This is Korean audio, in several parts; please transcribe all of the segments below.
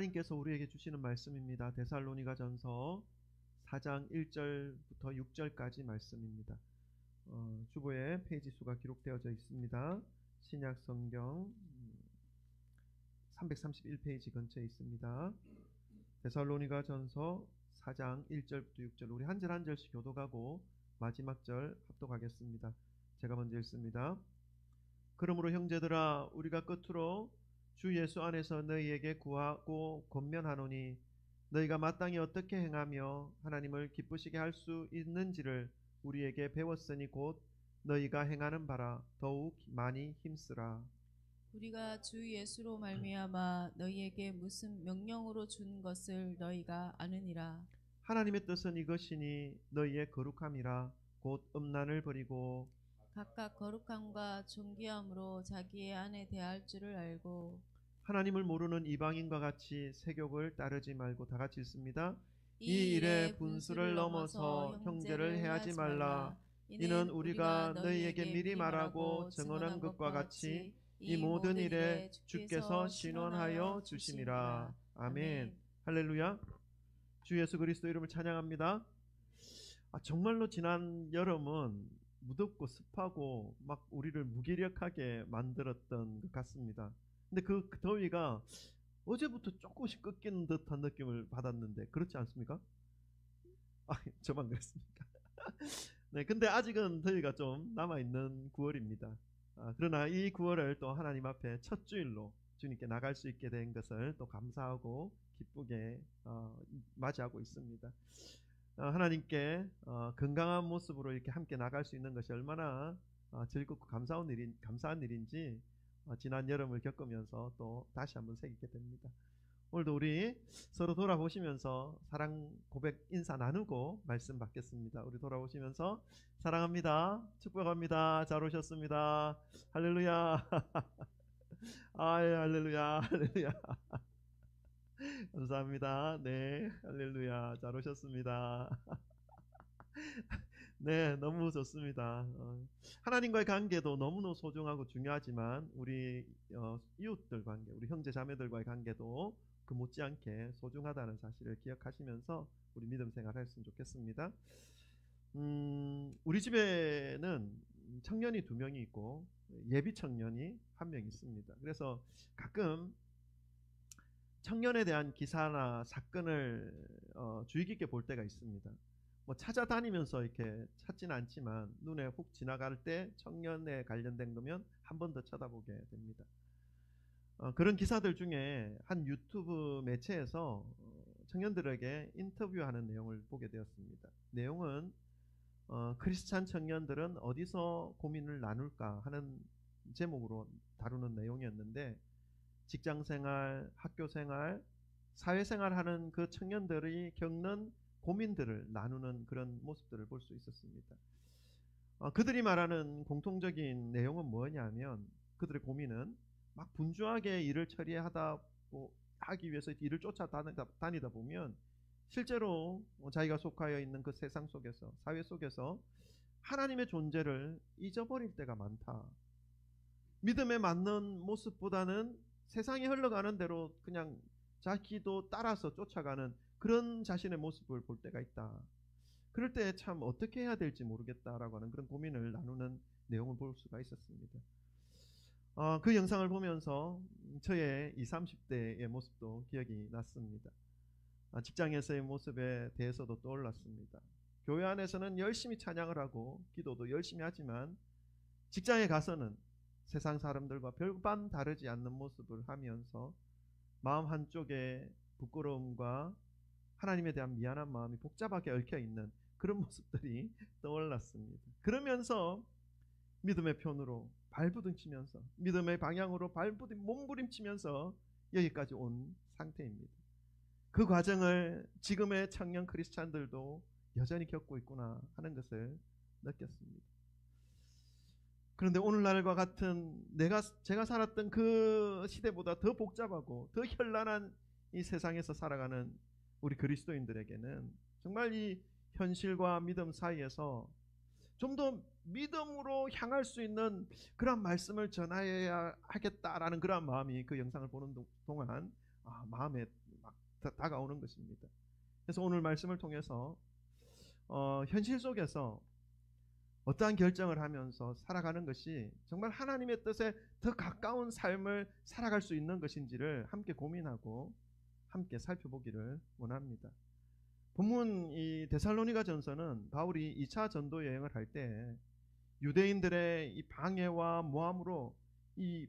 하나님께서 우리에게 주시는 말씀입니다. 데살로니가전서 4장 1절부터 6절까지 말씀입니다. 주보에 페이지 수가 기록되어져 있습니다. 신약 성경 331페이지 근처에 있습니다. 데살로니가전서 4장 1절부터 6절, 우리 한 절 한 절씩 교독하고 마지막 절 합독하겠습니다. 제가 먼저 읽습니다. 그러므로 형제들아, 우리가 끝으로 주 예수 안에서 너희에게 구하고 권면하노니, 너희가 마땅히 어떻게 행하며 하나님을 기쁘시게 할 수 있는지를 우리에게 배웠으니 곧 너희가 행하는 바라 더욱 많이 힘쓰라. 우리가 주 예수로 말미암아 너희에게 무슨 명령으로 준 것을 너희가 아느니라. 하나님의 뜻은 이것이니 너희의 거룩함이라. 곧 음란을 버리고 각각 거룩함과 존귀함으로 자기의 아내 대할 줄을 알고, 하나님을 모르는 이방인과 같이 세욕을 따르지 말고, 다 같이 읽습니다. 이 일에 분수를 넘어서 형제를 해하지 말라. 이는 우리가 너희에게 미리 말하고 증언한 것과 같이 이 모든 일에 주께서 신원하여 주심이라. 아멘. 할렐루야. 주 예수 그리스도 이름을 찬양합니다. 정말로 지난 여름은 무덥고 습하고 막 우리를 무기력하게 만들었던 것 같습니다. 근데 그 더위가 어제부터 조금씩 꺾이는 듯한 느낌을 받았는데 그렇지 않습니까? 저만 그랬습니까? 네, 근데 아직은 더위가 좀 남아있는 9월입니다. 그러나 이 9월을 또 하나님 앞에 첫 주일로 주님께 나갈 수 있게 된 것을 또 감사하고 기쁘게 맞이하고 있습니다. 하나님께 건강한 모습으로 이렇게 함께 나갈 수 있는 것이 얼마나 즐겁고 감사한 일인지 지난 여름을 겪으면서 또 다시 한번 새기게 됩니다. 오늘도 우리 서로 돌아보시면서 사랑 고백 인사 나누고 말씀 받겠습니다. 우리 돌아보시면서 사랑합니다, 축복합니다, 잘 오셨습니다, 할렐루야. 할렐루야, 할렐루야. 감사합니다. 네, 할렐루야, 잘 오셨습니다. 네, 너무 좋습니다. 하나님과의 관계도 너무너무 소중하고 중요하지만 우리 이웃들 관계, 우리 형제 자매들과의 관계도 그 못지않게 소중하다는 사실을 기억하시면서 우리 믿음 생활 했으면 좋겠습니다. 우리 집에는 청년이 2명이 있고 예비 청년이 1명 있습니다. 그래서 가끔 청년에 대한 기사나 사건을 주의 깊게 볼 때가 있습니다. 찾아다니면서 이렇게 찾지는 않지만 눈에 훅 지나갈 때 청년에 관련된 거면 한 번 더 쳐다보게 됩니다. 그런 기사들 중에 한 유튜브 매체에서 청년들에게 인터뷰하는 내용을 보게 되었습니다. 내용은 크리스찬 청년들은 어디서 고민을 나눌까 하는 제목으로 다루는 내용이었는데, 직장생활, 학교생활, 사회생활 하는 그 청년들이 겪는 고민들을 나누는 그런 모습들을 볼 수 있었습니다. 그들이 말하는 공통적인 내용은 뭐냐면, 그들의 고민은 막 분주하게 일을 하기 위해서 일을 쫓아다니다 보면 실제로 자기가 속하여 있는 그 세상 속에서, 사회 속에서 하나님의 존재를 잊어버릴 때가 많다. 믿음에 맞는 모습보다는 세상이 흘러가는 대로 그냥 자기도 따라서 쫓아가는 그런 자신의 모습을 볼 때가 있다. 그럴 때 참 어떻게 해야 될지 모르겠다라고 하는 그런 고민을 나누는 내용을 볼 수가 있었습니다. 그 영상을 보면서 저의 20, 30대의 모습도 기억이 났습니다. 직장에서의 모습에 대해서도 떠올랐습니다. 교회 안에서는 열심히 찬양을 하고 기도도 열심히 하지만 직장에 가서는 세상 사람들과 별반 다르지 않는 모습을 하면서 마음 한쪽에 부끄러움과 하나님에 대한 미안한 마음이 복잡하게 얽혀있는 그런 모습들이 떠올랐습니다. 그러면서 믿음의 편으로 발부둥치면서, 믿음의 방향으로 몸부림치면서 여기까지 온 상태입니다. 그 과정을 지금의 청년 크리스찬들도 여전히 겪고 있구나 하는 것을 느꼈습니다. 그런데 오늘날과 같은 제가 살았던 그 시대보다 더 복잡하고 더 현란한 이 세상에서 살아가는 우리 그리스도인들에게는 정말 이 현실과 믿음 사이에서 좀 더 믿음으로 향할 수 있는 그런 말씀을 전해야 하겠다라는 그런 마음이 그 영상을 보는 동안 마음에 다가오는 것입니다. 그래서 오늘 말씀을 통해서 현실 속에서 어떠한 결정을 하면서 살아가는 것이 정말 하나님의 뜻에 더 가까운 삶을 살아갈 수 있는 것인지를 함께 고민하고 함께 살펴보기를 원합니다. 본문 이 데살로니가 전서는 바울이 2차 전도 여행을 할 때 유대인들의 이 방해와 모함으로 이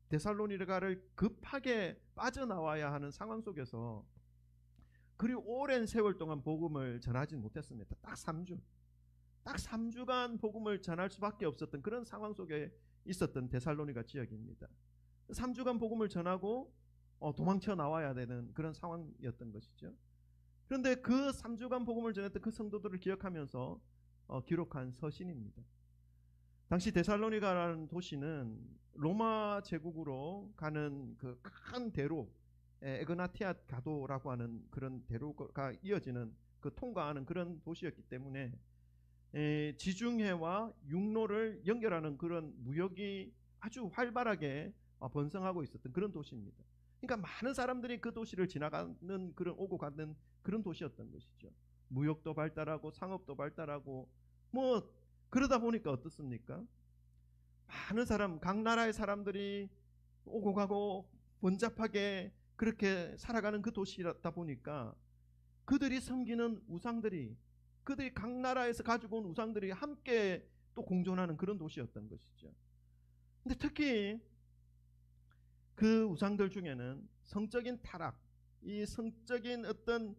데살로니가를 급하게 빠져나와야 하는 상황 속에서 그리 오랜 세월 동안 복음을 전하지 못했습니다. 딱 3주간 복음을 전할 수밖에 없었던 그런 상황 속에 있었던 데살로니가 지역입니다. 3주간 복음을 전하고 도망쳐 나와야 되는 그런 상황이었던 것이죠. 그런데 그 3주간 복음을 전했던 그 성도들을 기억하면서 기록한 서신입니다. 당시 데살로니가라는 도시는 로마 제국으로 가는 그 큰 대로, 에그나티아 가도라고 하는 그런 대로가 이어지는 그 통과하는 그런 도시였기 때문에 지중해와 육로를 연결하는 그런 무역이 아주 활발하게 번성하고 있었던 그런 도시입니다. 그러니까 많은 사람들이 그 도시를 지나가는 그런 오고 가는 그런 도시였던 것이죠. 무역도 발달하고 상업도 발달하고 뭐 그러다 보니까 어떻습니까? 많은 사람, 각 나라의 사람들이 오고 가고 번잡하게 그렇게 살아가는 그 도시다 보니까 그들이 섬기는 우상들이, 그들이 각 나라에서 가지고 온 우상들이 함께 또 공존하는 그런 도시였던 것이죠. 근데 특히 그 우상들 중에는 성적인 타락, 이 성적인 어떤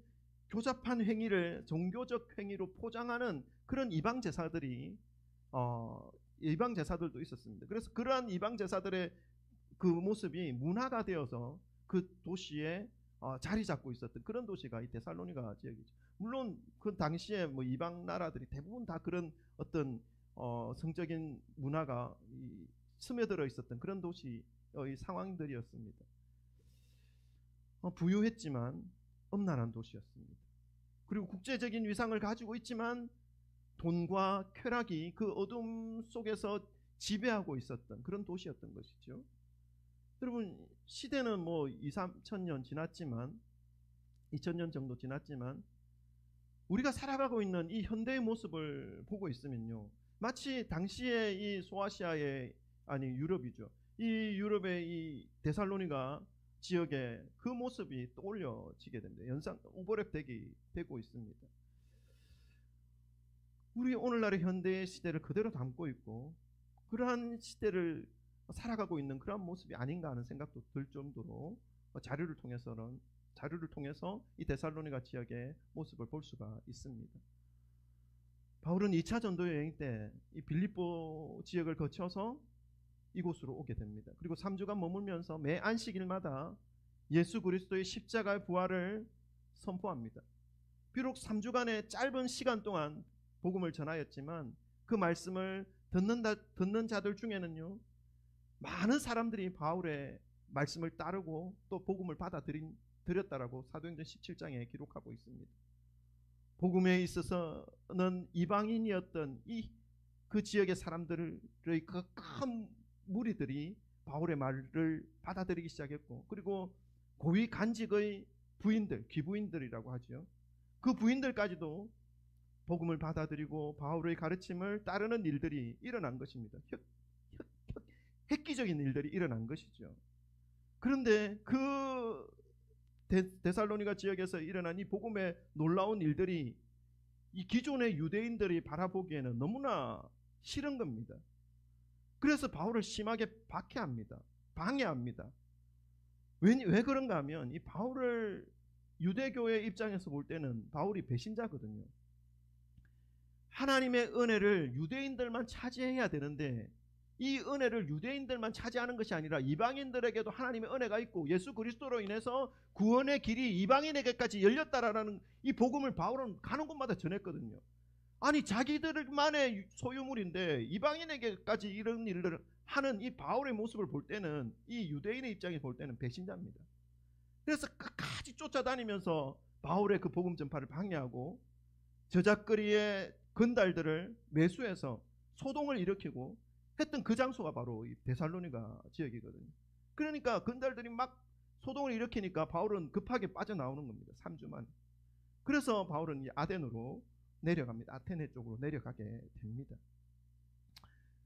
교잡한 행위를 종교적 행위로 포장하는 그런 이방 제사들이 이방 제사들도 있었습니다. 그래서 그러한 이방 제사들의 그 모습이 문화가 되어서 그 도시에 자리 잡고 있었던 그런 도시가 이 데살로니가 지역이죠. 물론 그 당시에 뭐 이방 나라들이 대부분 다 그런 어떤 성적인 문화가 스며들어 있었던 그런 도시의 상황들이었습니다. 부유했지만 엄난한 도시였습니다. 그리고 국제적인 위상을 가지고 있지만 돈과 쾌락이 그 어둠 속에서 지배하고 있었던 그런 도시였던 것이죠. 여러분, 시대는 뭐 2,3,000년 지났지만 2,000년 정도 지났지만 우리가 살아가고 있는 이 현대의 모습을 보고 있으면요, 마치 당시에 이 소아시아의 유럽이죠. 이 유럽의 이 데살로니가 지역의 그 모습이 떠올려지게 됩니다. 연상 오버랩되고 있습니다. 우리 오늘날의 현대의 시대를 그대로 담고 있고 그러한 시대를 살아가고 있는 그런 모습이 아닌가 하는 생각도 들 정도로 자료를 통해서 이 데살로니가 지역의 모습을 볼 수가 있습니다. 바울은 2차 전도 여행 때 이 빌립보 지역을 거쳐서 이곳으로 오게 됩니다. 그리고 3주간 머물면서 매 안식일마다 예수 그리스도의 십자가의 부활을 선포합니다. 비록 3주간의 짧은 시간 동안 복음을 전하였지만 그 말씀을 듣는 자들 중에는요, 많은 사람들이 바울의 말씀을 따르고 또 복음을 받아들였다라고 사도행전 17장에 기록하고 있습니다. 복음에 있어서는 이방인이었던 그 지역의 사람들의 그 큰 무리들이 바울의 말을 받아들이기 시작했고, 그리고 고위 간직의 부인들, 귀부인들이라고 하죠. 그 부인들까지도 복음을 받아들이고 바울의 가르침을 따르는 일들이 일어난 것입니다. 획기적인 일들이 일어난 것이죠. 그런데 그 데살로니가 지역에서 일어난 이 복음의 놀라운 일들이 이 기존의 유대인들이 바라보기에는 너무나 싫은 겁니다. 그래서 바울을 심하게 방해합니다. 왜 그런가 하면 이 바울을 유대교의 입장에서 볼 때는 바울이 배신자거든요. 하나님의 은혜를 유대인들만 차지해야 되는데 이 은혜를 유대인들만 차지하는 것이 아니라 이방인들에게도 하나님의 은혜가 있고 예수 그리스도로 인해서 구원의 길이 이방인에게까지 열렸다라는 이 복음을 바울은 가는 곳마다 전했거든요. 아니, 자기들만의 소유물인데 이방인에게까지 이런 일을 하는 이 바울의 모습을 볼 때는 이 유대인의 입장에서 볼 때는 배신자입니다. 그래서 끝까지 쫓아다니면서 바울의 그 복음 전파를 방해하고 저작거리의 건달들을 매수해서 소동을 일으키고 했던 그 장소가 바로 이 데살로니가 지역이거든요. 그러니까 건달들이 막 소동을 일으키니까 바울은 급하게 빠져나오는 겁니다. 3주 만에. 그래서 바울은 이 아덴으로 내려갑니다. 아테네 쪽으로 내려가게 됩니다.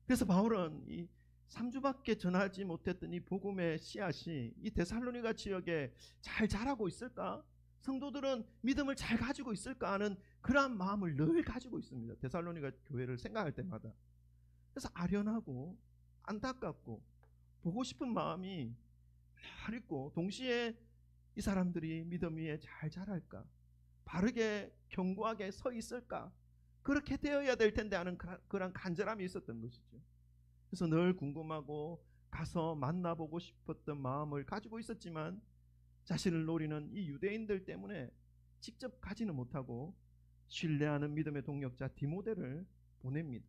그래서 바울은 이 3주밖에 전하지 못했던 이 복음의 씨앗이 이 데살로니가 지역에 잘 자라고 있을까? 성도들은 믿음을 잘 가지고 있을까 하는 그러한 마음을 늘 가지고 있습니다. 데살로니가 교회를 생각할 때마다. 그래서 아련하고 안타깝고 보고 싶은 마음이 늘 있고, 동시에 이 사람들이 믿음 위에 잘 자랄까? 바르게 견고하게 서 있을까? 그렇게 되어야 될 텐데 하는 그런 간절함이 있었던 것이죠. 그래서 늘 궁금하고 가서 만나보고 싶었던 마음을 가지고 있었지만 자신을 노리는 이 유대인들 때문에 직접 가지는 못하고 신뢰하는 믿음의 동역자 디모데를 보냅니다.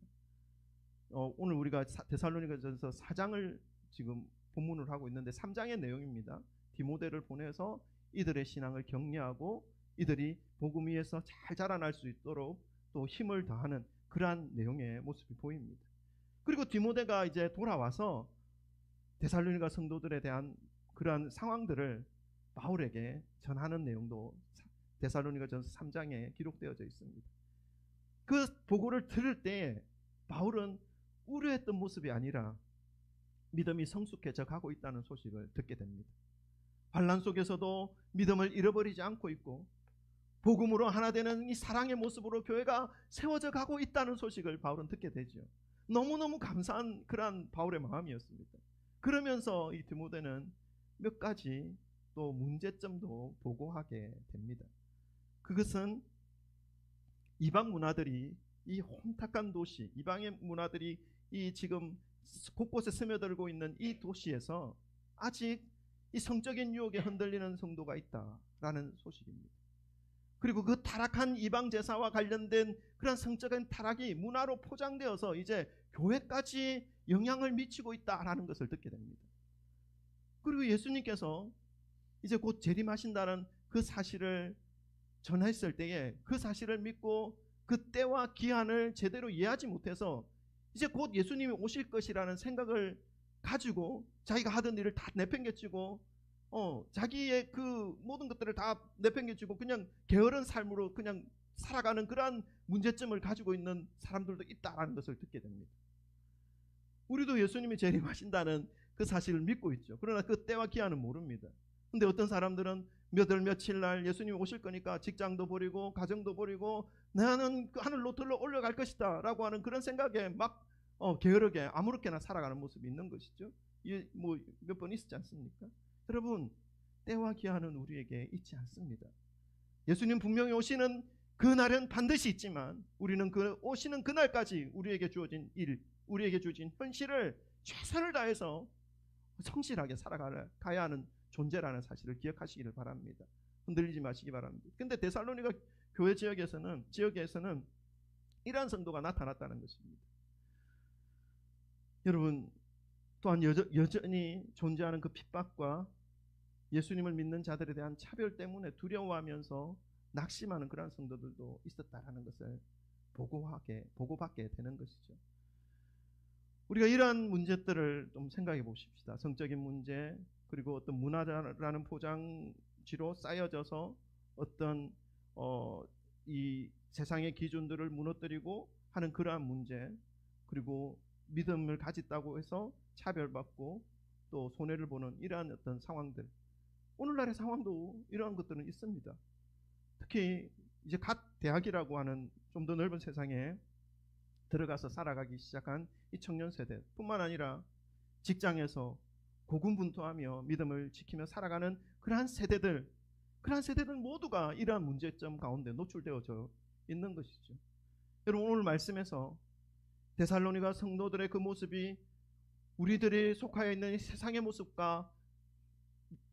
오늘 우리가 데살로니가전서 4장을 지금 본문을 하고 있는데 3장의 내용입니다. 디모데를 보내서 이들의 신앙을 격려하고 이들이 복음 위에서 잘 자라날 수 있도록 또 힘을 더하는 그러한 내용의 모습이 보입니다. 그리고 디모데가 이제 돌아와서 데살로니가 성도들에 대한 그러한 상황들을 바울에게 전하는 내용도 데살로니가전서 3장에 기록되어져 있습니다. 그 보고를 들을 때 바울은 우려했던 모습이 아니라 믿음이 성숙해져 가고 있다는 소식을 듣게 됩니다. 환난 속에서도 믿음을 잃어버리지 않고 있고 복음으로 하나 되는 이 사랑의 모습으로 교회가 세워져 가고 있다는 소식을 바울은 듣게 되죠. 너무너무 감사한 그러한 바울의 마음이었습니다. 그러면서 이 디모데는 몇 가지 또 문제점도 보고하게 됩니다. 그것은 이방 문화들이 이 혼탁한 도시, 이방의 문화들이 이 지금 곳곳에 스며들고 있는 이 도시에서 아직 이 성적인 유혹에 흔들리는 성도가 있다라는 소식입니다. 그리고 그 타락한 이방 제사와 관련된 그런 성적인 타락이 문화로 포장되어서 이제 교회까지 영향을 미치고 있다라는 것을 듣게 됩니다. 그리고 예수님께서 이제 곧 재림하신다는 그 사실을 전했을 때에 그 사실을 믿고 그 때와 기한을 제대로 이해하지 못해서 이제 곧 예수님이 오실 것이라는 생각을 가지고 자기가 하던 일을 다 내팽개치고 자기의 그 모든 것들을 다 내팽개치고 그냥 게으른 삶으로 그냥 살아가는 그러한 문제점을 가지고 있는 사람들도 있다라는 것을 듣게 됩니다. 우리도 예수님이 재림하신다는 그 사실을 믿고 있죠. 그러나 그 때와 기한은 모릅니다. 근데 어떤 사람들은 몇 월 며칠 날 예수님이 오실 거니까 직장도 버리고 가정도 버리고 나는 그 하늘 로또로 올라갈 것이다 라고 하는 그런 생각에 막 게으르게 아무렇게나 살아가는 모습이 있는 것이죠. 뭐 몇 번 있었지 않습니까? 여러분, 때와 기한은 우리에게 있지 않습니다. 예수님 분명히 오시는 그날은 반드시 있지만 우리는 그 오시는 그날까지 우리에게 주어진 일, 우리에게 주어진 현실을 최선을 다해서 성실하게 살아가야 하는 존재라는 사실을 기억하시기를 바랍니다. 흔들리지 마시기 바랍니다. 근데 데살로니가 교회 지역에서는 이러한 성도가 나타났다는 것입니다. 여러분, 또한 여전히 존재하는 그 핍박과 예수님을 믿는 자들에 대한 차별 때문에 두려워하면서 낙심하는 그러한 성도들도 있었다라는 것을 보고받게 되는 것이죠. 우리가 이러한 문제들을 좀 생각해 보십시다. 성적인 문제, 그리고 어떤 문화라는 포장지로 쌓여져서 어떤 이 세상의 기준들을 무너뜨리고 하는 그러한 문제, 그리고 믿음을 가졌다고 해서 차별받고 또 손해를 보는 이러한 어떤 상황들, 오늘날의 상황도 이러한 것들은 있습니다. 특히 이제 갓 대학이라고 하는 좀 더 넓은 세상에 들어가서 살아가기 시작한 이 청년 세대 뿐만 아니라 직장에서 고군분투하며 믿음을 지키며 살아가는 그러한 세대들 모두가 이러한 문제점 가운데 노출되어져 있는 것이죠. 여러분, 오늘 말씀에서 데살로니가 성도들의 그 모습이 우리들이 속하여 있는 세상의 모습과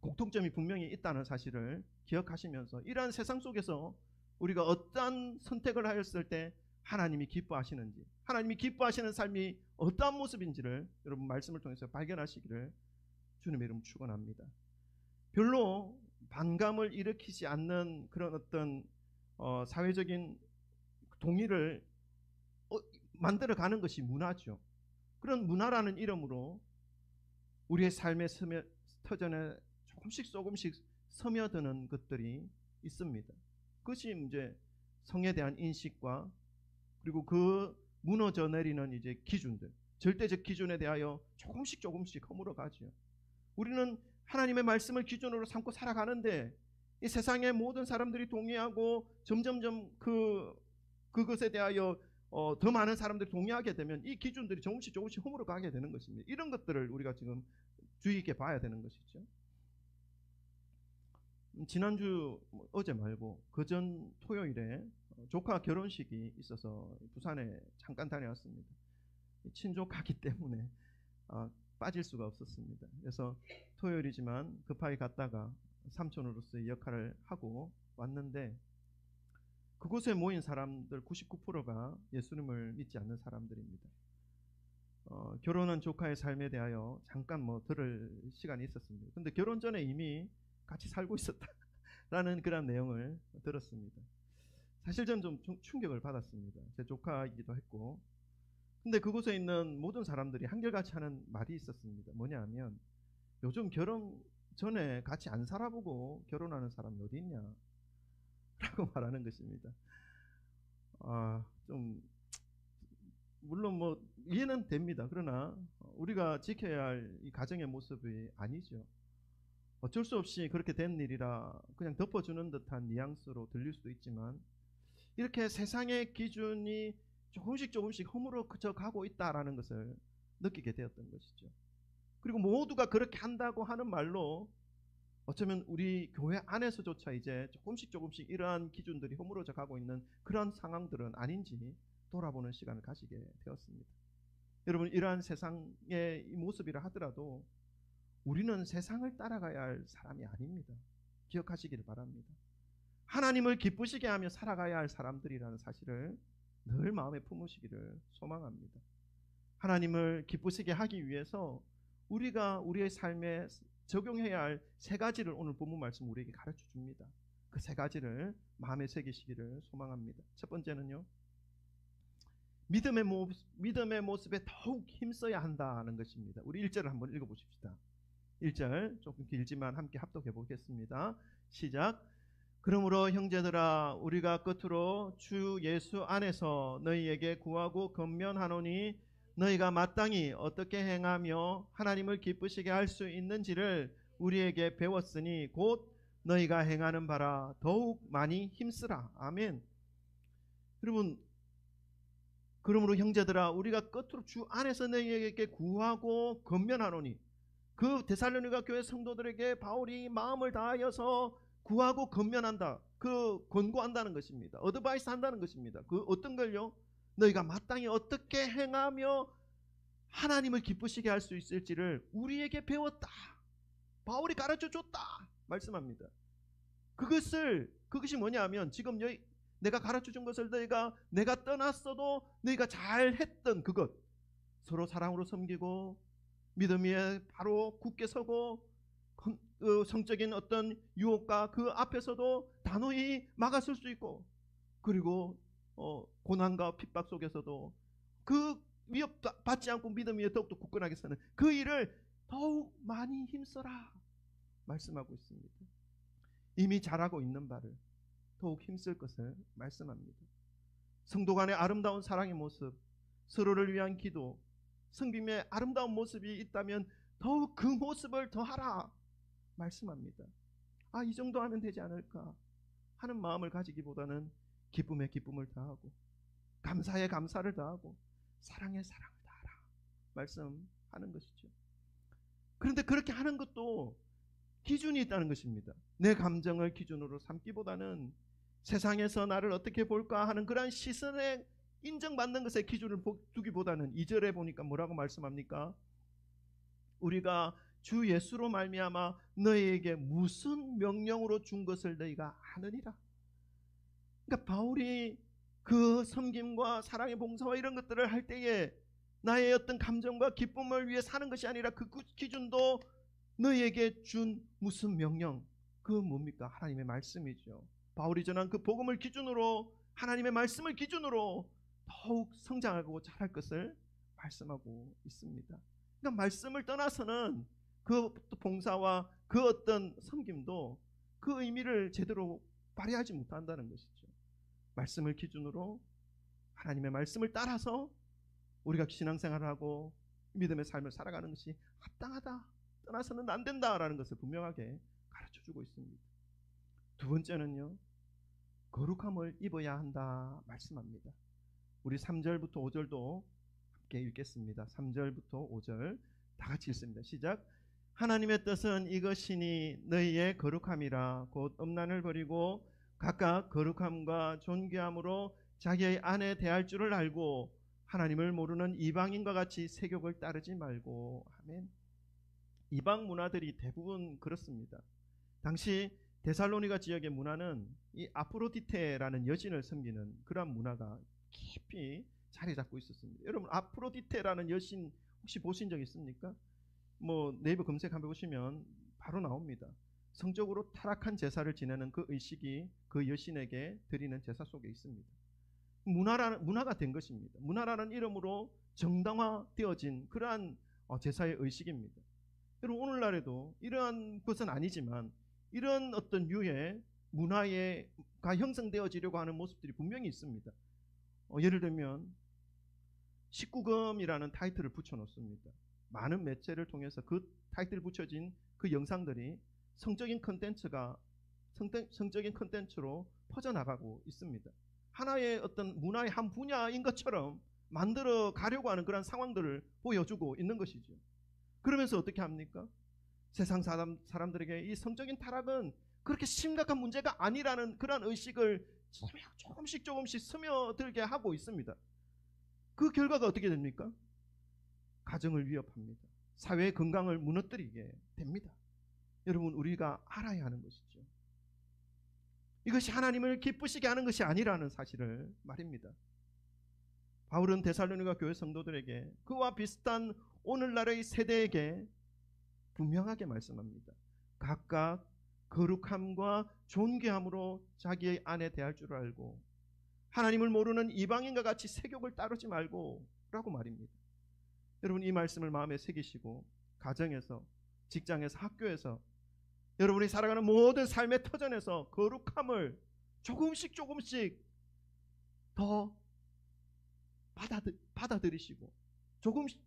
공통점이 분명히 있다는 사실을 기억하시면서 이러한 세상 속에서 우리가 어떠한 선택을 하였을 때 하나님이 기뻐하시는지, 하나님이 기뻐하시는 삶이 어떠한 모습인지를 여러분 말씀을 통해서 발견하시기를 주님의 이름 축원합니다. 별로 반감을 일으키지 않는 그런 어떤 사회적인 동의를 만들어가는 것이 문화죠. 그런 문화라는 이름으로 우리의 삶의 터전에 조금씩 스며드는 것들이 있습니다. 그것이 이제 성에 대한 인식과 그리고 그 무너져 내리는 이제 기준들, 절대적 기준에 대하여 조금씩 허물어가죠. 우리는 하나님의 말씀을 기준으로 삼고 살아가는데 이 세상의 모든 사람들이 동의하고 점점점 그것에 대하여 더 많은 사람들이 동의하게 되면 이 기준들이 조금씩 허물어가게 되는 것입니다. 이런 것들을 우리가 지금 주의 있게 봐야 되는 것이죠. 지난주 어제 말고 그전 토요일에 조카 결혼식이 있어서 부산에 잠깐 다녀왔습니다. 친조카기 때문에 빠질 수가 없었습니다. 그래서 토요일이지만 급하게 갔다가 삼촌으로서의 역할을 하고 왔는데 그곳에 모인 사람들 99%가 예수님을 믿지 않는 사람들입니다. 결혼한 조카의 삶에 대하여 잠깐 들을 시간이 있었습니다. 근데 결혼 전에 이미 같이 살고 있었다라는 그런 내용을 들었습니다. 사실 저는 좀 충격을 받았습니다. 제 조카이기도 했고. 근데 그곳에 있는 모든 사람들이 한결같이 하는 말이 있었습니다. 뭐냐 하면 요즘 결혼 전에 같이 안 살아보고 결혼하는 사람이 어디 있냐 라고 말하는 것입니다. 좀 물론 이해는 됩니다. 그러나 우리가 지켜야 할 이 가정의 모습이 아니죠. 어쩔 수 없이 그렇게 된 일이라 그냥 덮어주는 듯한 뉘앙스로 들릴 수도 있지만 이렇게 세상의 기준이 조금씩 허물어져 가고 있다라는 것을 느끼게 되었던 것이죠. 그리고 모두가 그렇게 한다고 하는 말로 어쩌면 우리 교회 안에서조차 이제 조금씩 이러한 기준들이 허물어져 가고 있는 그런 상황들은 아닌지 돌아보는 시간을 가지게 되었습니다. 여러분, 이러한 세상의 모습이라 하더라도 우리는 세상을 따라가야 할 사람이 아닙니다. 기억하시기를 바랍니다. 하나님을 기쁘시게 하며 살아가야 할 사람들이라는 사실을 늘 마음에 품으시기를 소망합니다. 하나님을 기쁘시게 하기 위해서 우리가 우리의 삶에 적용해야 할 세 가지를 오늘 본문 말씀 우리에게 가르쳐 줍니다. 그 세 가지를 마음에 새기시기를 소망합니다. 첫 번째는요, 믿음의 모습에 더욱 힘써야 한다는 것입니다. 우리 1절을 한번 읽어보십시다. 1절 조금 길지만 함께 합독해 보겠습니다. 시작. 그러므로 형제들아, 우리가 끝으로 주 예수 안에서 너희에게 구하고 권면하노니 너희가 마땅히 어떻게 행하며 하나님을 기쁘시게 할 수 있는지를 우리에게 배웠으니 곧 너희가 행하는 바라 더욱 많이 힘쓰라. 아멘. 여러분, 그러므로 형제들아, 우리가 끝으로 주 안에서 너희에게 구하고 권면하노니, 그 데살로니가 교회 성도들에게 바울이 마음을 다하여서 구하고 권면한다, 그 권고한다는 것입니다. 어드바이스 한다는 것입니다. 그 어떤 걸요? 너희가 마땅히 어떻게 행하며 하나님을 기쁘시게 할 수 있을지를 우리에게 배웠다, 바울이 가르쳐 줬다 말씀합니다. 그것이 뭐냐면 지금 내가 가르쳐 준 것을 내가 떠났어도 너희가 잘했던 그것, 서로 사랑으로 섬기고 믿음 위에 바로 굳게 서고 성적인 어떤 유혹과 그 앞에서도 단호히 막아설 수 있고, 그리고 고난과 핍박 속에서도 그 위협 받지 않고 믿음 위에 더욱더 굳건하게 서는 그 일을 더욱 많이 힘써라 말씀하고 있습니다. 이미 잘하고 있는 바를 더욱 힘쓸 것을 말씀합니다. 성도 간의 아름다운 사랑의 모습, 서로를 위한 기도, 성김의 아름다운 모습이 있다면 더욱 그 모습을 더하라 말씀합니다. 이 정도 하면 되지 않을까 하는 마음을 가지기보다는 기쁨에 기쁨을 더하고 감사에 감사를 더하고 사랑에 사랑을 더하라 말씀하는 것이죠. 그런데 그렇게 하는 것도 기준이 있다는 것입니다. 내 감정을 기준으로 삼기보다는 세상에서 나를 어떻게 볼까 하는 그러한 시선에 인정받는 것에 기준을 두기보다는 2절에 보니까 뭐라고 말씀합니까? 우리가 주 예수로 말미암아 너희에게 무슨 명령으로 준 것을 너희가 아느니라. 그러니까 바울이 그 섬김과 사랑의 봉사와 이런 것들을 할 때에 나의 어떤 감정과 기쁨을 위해 사는 것이 아니라 그 기준도 너희에게 준 무슨 명령, 그 뭡니까? 하나님의 말씀이죠. 바울이 전한 그 복음을 기준으로, 하나님의 말씀을 기준으로 더욱 성장하고 자랄 것을 말씀하고 있습니다. 그러니까 말씀을 떠나서는 그 봉사와 그 어떤 섬김도 그 의미를 제대로 발휘하지 못한다는 것이죠. 말씀을 기준으로 하나님의 말씀을 따라서 우리가 신앙생활을 하고 믿음의 삶을 살아가는 것이 합당하다, 떠나서는 안 된다라는 것을 분명하게 가르쳐주고 있습니다. 두 번째는요, 거룩함을 입어야 한다 말씀합니다. 우리 3절부터 5절도 함께 읽겠습니다. 3절부터 5절 다 같이 읽습니다. 시작. 하나님의 뜻은 이것이니 너희의 거룩함이라. 곧 음란을 버리고 각각 거룩함과 존귀함으로 자기의 아내 대할 줄을 알고 하나님을 모르는 이방인과 같이 세욕을 따르지 말고. 아멘. 이방 문화들이 대부분 그렇습니다. 당시 데살로니가 지역의 문화는 이 아프로디테라는 여신을 섬기는 그러한 문화가 깊이 자리 잡고 있었습니다. 여러분, 아프로디테라는 여신 혹시 보신 적 있습니까? 뭐 네이버 검색 한번 보시면 바로 나옵니다. 성적으로 타락한 제사를 지내는 그 의식이 그 여신에게 드리는 제사 속에 있습니다. 문화가 된 것입니다. 문화라는 이름으로 정당화되어진 그러한 제사의 의식입니다. 여러분, 오늘날에도 이러한 것은 아니지만 이런 어떤 유의 문화가 형성되어지려고 하는 모습들이 분명히 있습니다. 예를 들면 19금이라는 타이틀을 붙여놓습니다. 많은 매체를 통해서 그 타이틀 붙여진 그 영상들이 성적인 컨텐츠로 퍼져나가고 있습니다. 하나의 어떤 문화의 한 분야인 것처럼 만들어 가려고 하는 그런 상황들을 보여주고 있는 것이죠. 그러면서 어떻게 합니까? 세상 사람들에게 이 성적인 타락은 그렇게 심각한 문제가 아니라는 그런 의식을 조금씩 스며들게 하고 있습니다. 그 결과가 어떻게 됩니까? 가정을 위협합니다. 사회의 건강을 무너뜨리게 됩니다. 여러분, 우리가 알아야 하는 것이죠. 이것이 하나님을 기쁘시게 하는 것이 아니라는 사실을 말입니다. 바울은 데살로니가 교회 성도들에게, 그와 비슷한 오늘날의 세대에게 분명하게 말씀합니다. 각각 거룩함과 존귀함으로 자기의 아내 대할 줄 알고 하나님을 모르는 이방인과 같이 세욕을 따르지 말고 라고 말입니다. 여러분, 이 말씀을 마음에 새기시고 가정에서, 직장에서, 학교에서, 여러분이 살아가는 모든 삶의 터전에서 거룩함을 조금씩 더 받아들이시고 조금씩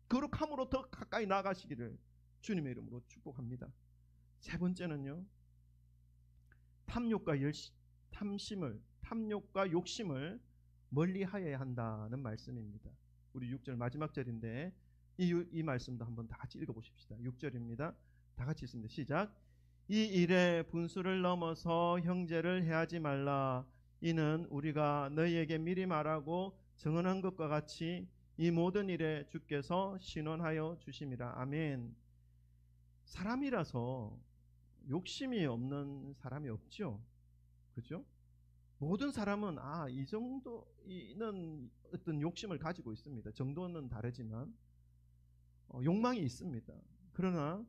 거룩함으로 더 가까이 나아가시기를 주님의 이름으로 축복합니다. 세 번째는요, 탐욕과 욕심을 멀리하여야 한다는 말씀입니다. 우리 6절 마지막 절인데 이 말씀도 한번 다 같이 읽어보십시다. 6절입니다. 다 같이 읽습니다. 시작. 이 일에 분수를 넘어서 형제를 해하지 말라. 이는 우리가 너희에게 미리 말하고 증언한 것과 같이 이 모든 일에 주께서 신원하여 주심이라. 아멘. 사람이라서 욕심이 없는 사람이 없죠. 그죠? 모든 사람은 이 정도는 어떤 욕심을 가지고 있습니다. 정도는 다르지만 욕망이 있습니다. 그러나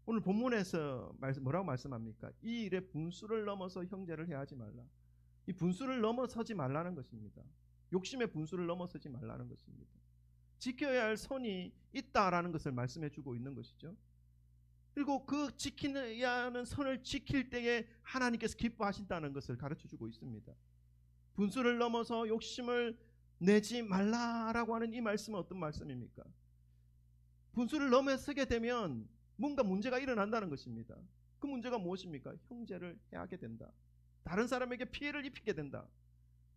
오늘 본문에서 뭐라고 말씀합니까? 이 일에 분수를 넘어서 형제를 해하지 말라. 이 분수를 넘어서지 말라는 것입니다. 욕심의 분수를 넘어서지 말라는 것입니다. 지켜야 할 선이 있다라는 것을 말씀해 주고 있는 것이죠. 그리고 그 지켜야 하는 선을 지킬 때에 하나님께서 기뻐하신다는 것을 가르쳐 주고 있습니다. 분수를 넘어서 욕심을 내지 말라라고 하는 이 말씀은 어떤 말씀입니까? 분수를 넘어서게 되면 뭔가 문제가 일어난다는 것입니다. 그 문제가 무엇입니까? 형제를 해하게 된다. 다른 사람에게 피해를 입히게 된다.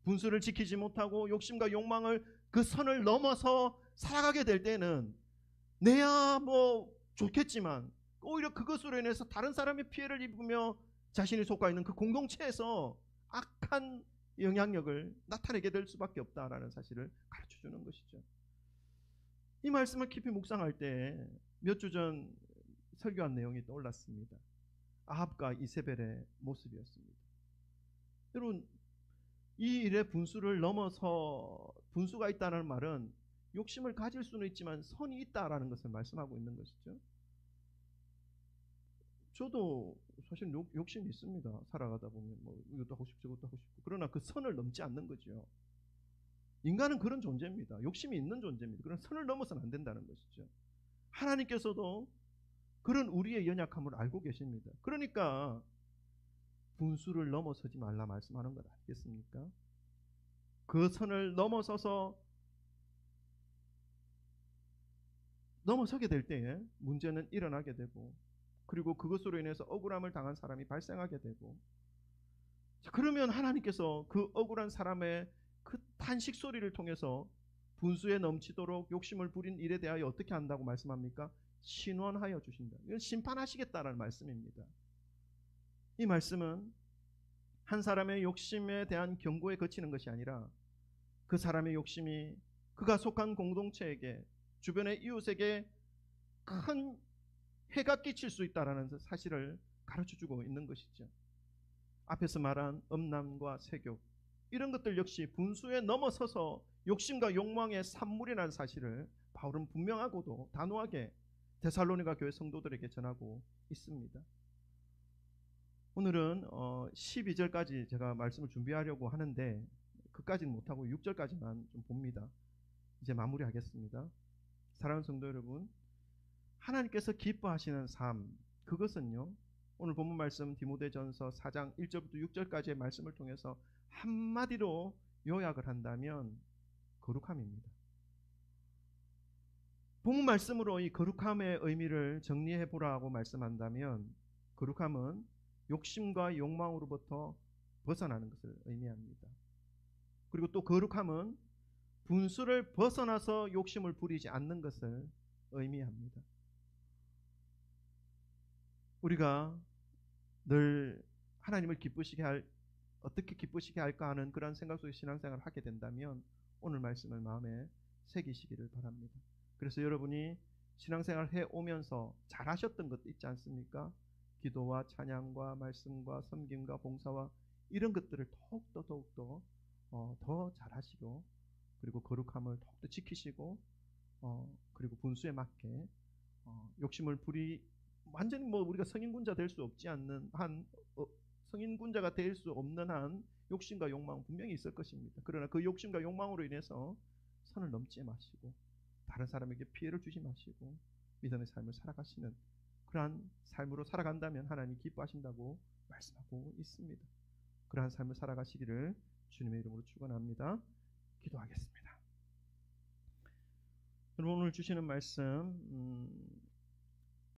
분수를 지키지 못하고 욕심과 욕망을 그 선을 넘어서 살아가게 될 때는 내야 뭐 좋겠지만 오히려 그것으로 인해서 다른 사람의 피해를 입으며 자신이 속해 있는 그 공동체에서 악한 영향력을 나타내게 될 수밖에 없다라는 사실을 가르쳐 주는 것이죠. 이 말씀을 깊이 묵상할 때 몇 주 전 설교한 내용이 떠올랐습니다. 아합과 이세벨의 모습이었습니다. 여러분, 이 일의 분수를 넘어서 분수가 있다는 말은 욕심을 가질 수는 있지만 선이 있다라는 것을 말씀하고 있는 것이죠. 저도 사실 욕심이 있습니다. 살아가다 보면 뭐 이것도 하고 싶고 저것도 하고 싶고. 그러나 그 선을 넘지 않는 거죠. 인간은 그런 존재입니다. 욕심이 있는 존재입니다. 그런 선을 넘어서는 안 된다는 것이죠. 하나님께서도 그런 우리의 연약함을 알고 계십니다. 그러니까 분수를 넘어서지 말라 말씀하는 것 아니겠습니까? 그 선을 넘어서게 될 때에 문제는 일어나게 되고, 그리고 그것으로 인해서 억울함을 당한 사람이 발생하게 되고, 그러면 하나님께서 그 억울한 사람의 그 탄식 소리를 통해서 분수에 넘치도록 욕심을 부린 일에 대하여 어떻게 한다고 말씀합니까? 신원하여 주신다. 이건 심판하시겠다라는 말씀입니다. 이 말씀은 한 사람의 욕심에 대한 경고에 그치는 것이 아니라 그 사람의 욕심이 그가 속한 공동체에게, 주변의 이웃에게 큰 해가 끼칠 수 있다는 사실을 가르쳐주고 있는 것이죠. 앞에서 말한 음란과 세욕, 이런 것들 역시 분수에 넘어서서 욕심과 욕망의 산물이라는 사실을 바울은 분명하고도 단호하게 데살로니가 교회 성도들에게 전하고 있습니다. 오늘은 12절까지 제가 말씀을 준비하려고 하는데 그까지는 못하고 6절까지만 좀 봅니다. 이제 마무리하겠습니다. 사랑하는 성도 여러분, 하나님께서 기뻐하시는 삶, 그것은요, 오늘 본문 말씀 디모데전서 4장 1절부터 6절까지의 말씀을 통해서 한마디로 요약을 한다면 거룩함입니다. 본문 말씀으로 이 거룩함의 의미를 정리해 보라고 말씀한다면, 거룩함은 욕심과 욕망으로부터 벗어나는 것을 의미합니다. 그리고 또 거룩함은 분수를 벗어나서 욕심을 부리지 않는 것을 의미합니다. 우리가 늘 하나님을 어떻게 기쁘시게 할까 하는 그런 생각 속에 신앙생활을 하게 된다면 오늘 말씀을 마음에 새기시기를 바랍니다. 그래서 여러분이 신앙생활을 해오면서 잘하셨던 것도 있지 않습니까? 기도와 찬양과 말씀과 섬김과 봉사와 이런 것들을 더욱더 더 잘하시고, 그리고 거룩함을 더욱더 지키시고, 그리고 분수에 맞게 욕심을 완전히 우리가 성인군자 될 수 없지 않는 한, 성인군자가 될 수 없는 한 욕심과 욕망은 분명히 있을 것입니다. 그러나 그 욕심과 욕망으로 인해서 선을 넘지 마시고 다른 사람에게 피해를 주지 마시고 믿음의 삶을 살아가시는 그러한 삶으로 살아간다면 하나님이 기뻐하신다고 말씀하고 있습니다. 그러한 삶을 살아가시기를 주님의 이름으로 축원합니다. 기도하겠습니다. 여러분, 오늘 주시는 말씀